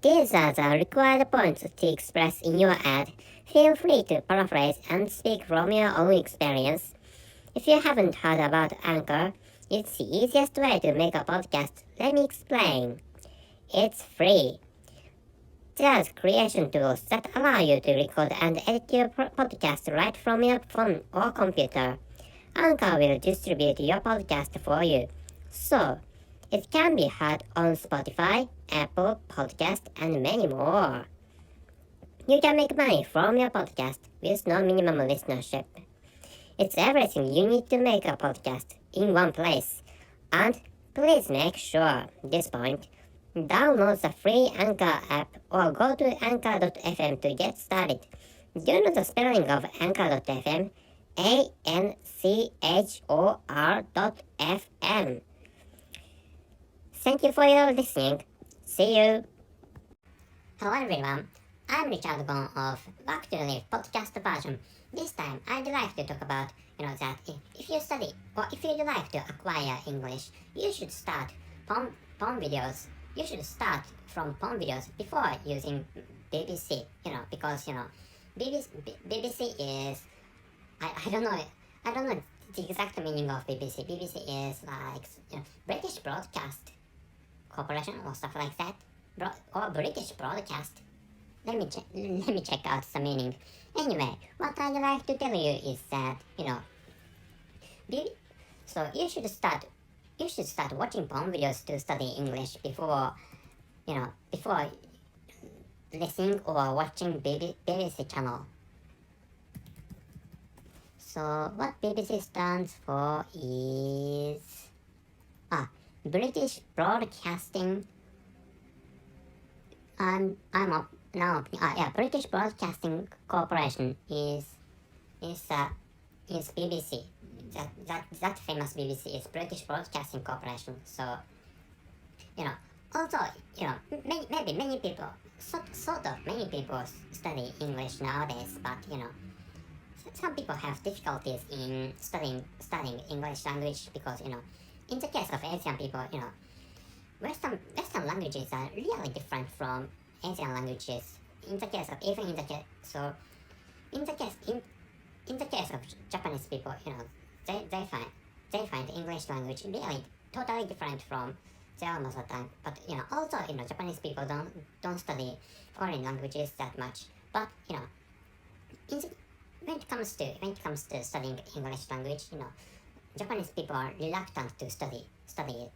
These are the required points to express in your ad. Feel free to paraphrase and speak from your own experience. If you haven't heard about Anchor, it's the easiest way to make a podcast. Let me explain. It's free. There's creation tools that allow you to record and edit your podcast right from your phone or computer. Anchor will distribute your podcast for you. So, it can be heard on Spotify, Apple Podcast, and many more. You can make money from your podcast with no minimum listenership. It's everything you need to make a podcast in one place. And please make sure, this point, download the free Anchor app or go to anchor.fm to get started. Do you know the spelling of anchor.fm? ANCHOR.FM. Thank you for your listening. See you. Hello everyone, I'm Richard Gon of Back to Live podcast version. This time I'd like to talk about, that if you study or if you'd like to acquire English, you should start porn videos. You should start from porn videos before using BBC, because, BBC is, I don't know the exact meaning of BBC. BBC is like, British Broadcast Corporation or stuff like that, or British Broadcast. Let me check out the meaning. Anyway, what I'd like to tell you is that, so you should start watching porn videos to study English before listening or watching BBC channel. So what BBC stands for is British Broadcasting. British Broadcasting Corporation is BBC. That famous BBC is British Broadcasting Corporation. So, although, maybe many people, many people study English nowadays, but, some people have difficulties in studying English language because, in the case of Asian people, Western languages are really different from Asian languages. In the case of Japanese people, they find English language really totally different from their mother tongue. But also Japanese people don't study foreign languages that much. But when it comes to studying English language, Japanese people are reluctant to study it.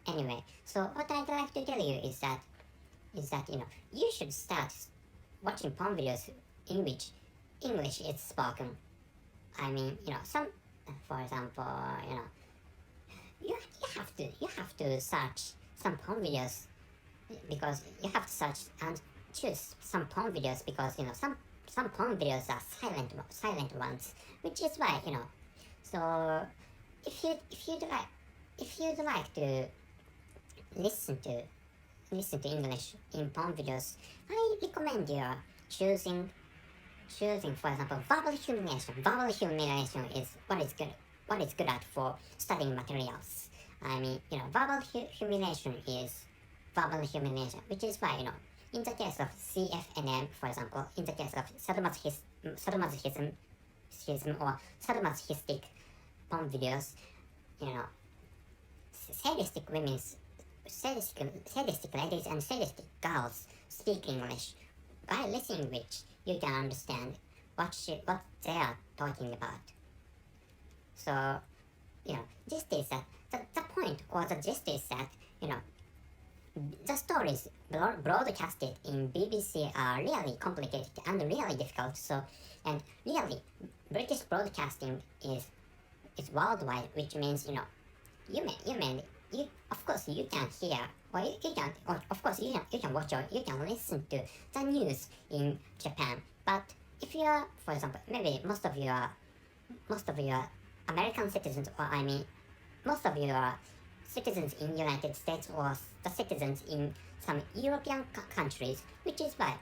Anyway, so what I'd like to tell you is that you should start watching porn videos in which English is spoken. I mean, for example, you have to search some porn videos because you have to search and choose some porn videos because some porn videos are silent ones, which is why So if you'd like to listen to English in porn videos, I recommend you choosing, for example, verbal humiliation. Verbal humiliation is what is good at for studying materials. I mean, verbal humiliation is verbal humiliation, which is why, in the case of CFNM, for example, in the case of sadomasochism or sadomasochistic porn videos, sadistic ladies and sadistic girls speak English, by listening which you can understand what they are talking about. So, gist is that the point or the gist is that, the stories broadcasted in BBC are really complicated and really difficult. So, and really, British broadcasting is worldwide, which means you of course you can hear or you can watch or you can listen to the news in Japan. But if you are, for example, maybe most of you are American citizens, or I mean, most of you are citizens in United States or the citizens in some European countries, which is why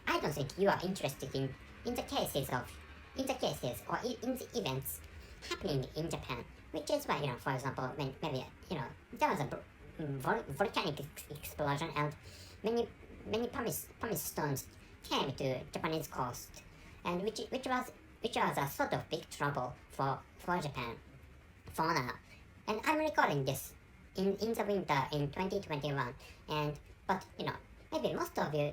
I don't think you are interested in the cases or in the events happening in Japan, which is why, for example, maybe, there was a volcanic explosion and many pumice stones came to Japanese coast, and which was a sort of big trouble for Japan for now. And I'm recording this in the winter in 2021, and but maybe most of you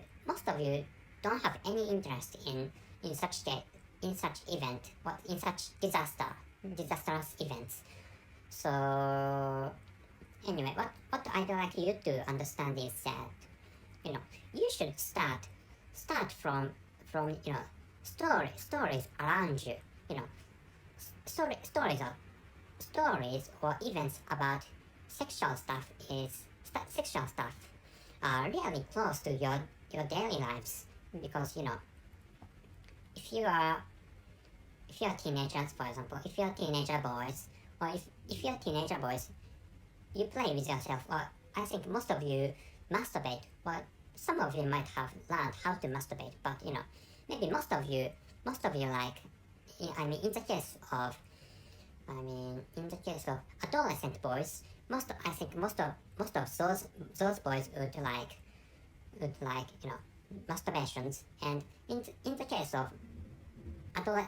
don't have any interest in such in such event, or in such disastrous events. So anyway, what I'd like you to understand is that you should start from stories around you. Stories or events about sexual stuff are really close to your daily lives, because if you are teenagers, for example, if you're teenager boys, or if you're teenager boys, you play with yourself. Or I think most of you masturbate. Well, some of you might have learned how to masturbate, but maybe most of you like, in the case of adolescent boys, most of those boys would like masturbations, and in the case of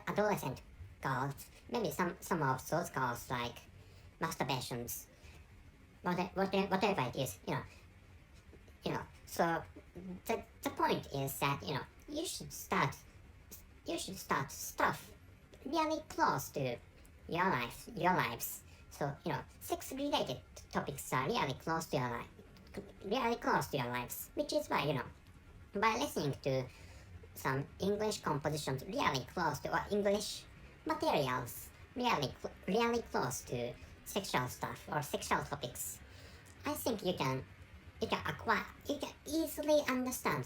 adolescent girls, maybe some of those girls like masturbations, whatever it is, So the point is that you should start stuff really close to your lives. So sex related topics are really close to your lives, which is why by listening to some English compositions really close to, or English materials really close to sexual stuff or sexual topics, I think you can easily understand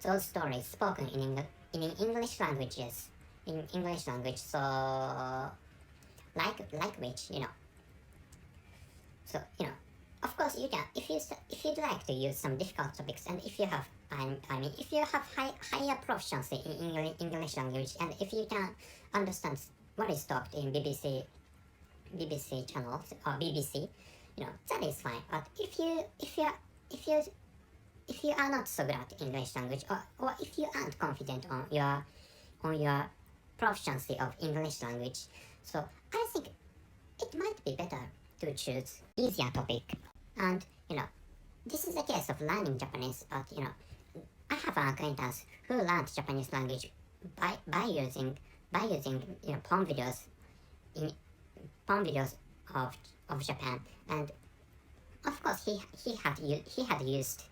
those stories spoken in English languages, so like which so of course you can, if you'd like to use some difficult topics, and if you have if you have higher proficiency in English language, and if you can understand what is talked in BBC channels or BBC, that is fine. But if you are not so good at English language, or if you aren't confident on your proficiency of English language, so I think it might be better to choose easier topic. And this is the case of learning Japanese, but I have an acquaintance who learned Japanese language by using porn videos of Japan, and of course he had used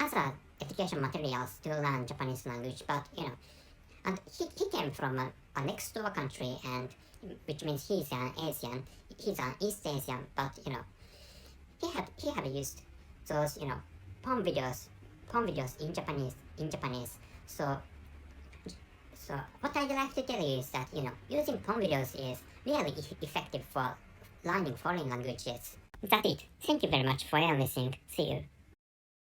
other education materials to learn Japanese language, but and he came from a next door country, and which means he's an East Asian, but he had used those porn videos in Japanese. So what I'd like to tell you is that using porn videos is really effective for learning foreign languages. That's it. Thank you very much for listening. See you.